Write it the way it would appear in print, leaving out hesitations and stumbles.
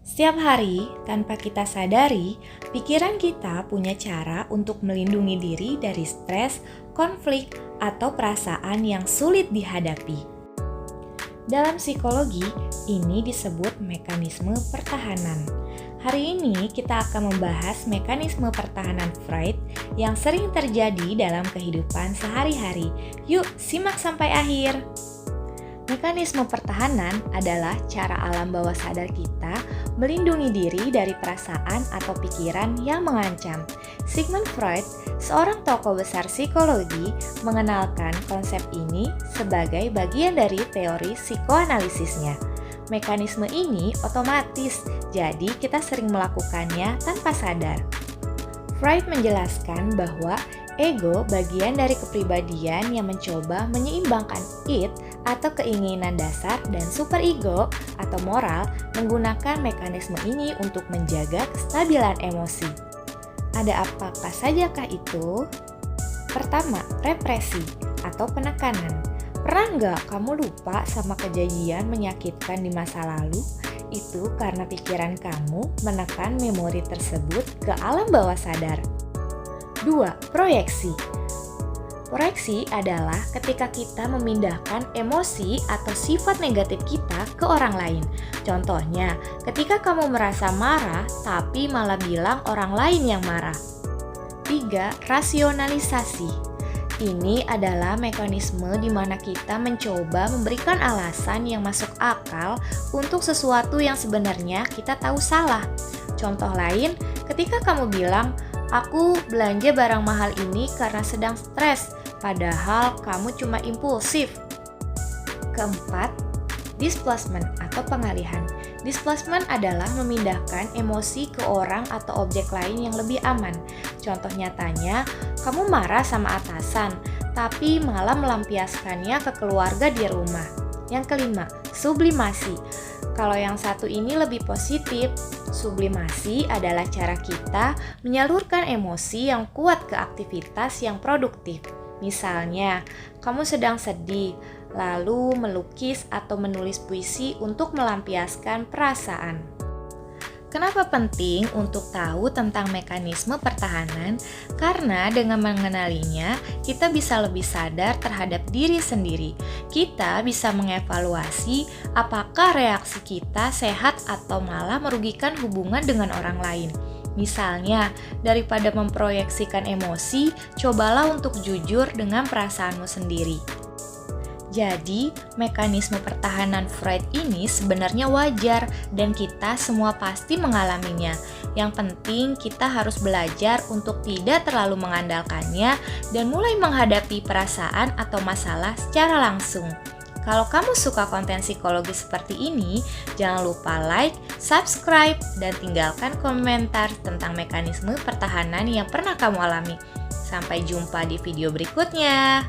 Setiap hari, tanpa kita sadari, pikiran kita punya cara untuk melindungi diri dari stres, konflik, atau perasaan yang sulit dihadapi. Dalam psikologi, ini disebut mekanisme pertahanan. Hari ini kita akan membahas mekanisme pertahanan Freud yang sering terjadi dalam kehidupan sehari-hari. Yuk, simak sampai akhir. Mekanisme pertahanan adalah cara alam bawah sadar kita melindungi diri dari perasaan atau pikiran yang mengancam. Sigmund Freud, seorang tokoh besar psikologi, mengenalkan konsep ini sebagai bagian dari teori psikoanalisisnya. Mekanisme ini otomatis, jadi kita sering melakukannya tanpa sadar. Freud menjelaskan bahwa ego bagian dari kepribadian yang mencoba menyeimbangkan id atau keinginan dasar, dan superego atau moral menggunakan mekanisme ini untuk menjaga kestabilan emosi. Ada apakah sajakah itu? Pertama, represi atau penekanan. Pernah nggak kamu lupa sama kejadian menyakitkan di masa lalu? Itu karena pikiran kamu menekan memori tersebut ke alam bawah sadar. 2. Proyeksi. Proyeksi adalah ketika kita memindahkan emosi atau sifat negatif kita ke orang lain. Contohnya, ketika kamu merasa marah tapi malah bilang orang lain yang marah. 3. Rasionalisasi. Ini adalah mekanisme di mana kita mencoba memberikan alasan yang masuk akal untuk sesuatu yang sebenarnya kita tahu salah. Contoh lain, ketika kamu bilang, "Aku belanja barang mahal ini karena sedang stres," padahal kamu cuma impulsif. Keempat, displacement atau pengalihan. Displacement adalah memindahkan emosi ke orang atau objek lain yang lebih aman. Contoh nyatanya, kamu marah sama atasan, tapi malah melampiaskannya ke keluarga di rumah. Yang kelima, sublimasi. Kalau yang satu ini lebih positif. Sublimasi adalah cara kita menyalurkan emosi yang kuat ke aktivitas yang produktif. Misalnya, kamu sedang sedih, lalu melukis atau menulis puisi untuk melampiaskan perasaan. Kenapa penting untuk tahu tentang mekanisme pertahanan? Karena dengan mengenalinya, kita bisa lebih sadar terhadap diri sendiri. Kita bisa mengevaluasi apakah reaksi kita sehat atau malah merugikan hubungan dengan orang lain. Misalnya, daripada memproyeksikan emosi, cobalah untuk jujur dengan perasaanmu sendiri. Jadi, mekanisme pertahanan Freud ini sebenarnya wajar dan kita semua pasti mengalaminya. Yang penting kita harus belajar untuk tidak terlalu mengandalkannya dan mulai menghadapi perasaan atau masalah secara langsung. Kalau kamu suka konten psikologi seperti ini, jangan lupa like, subscribe, dan tinggalkan komentar tentang mekanisme pertahanan yang pernah kamu alami. Sampai jumpa di video berikutnya.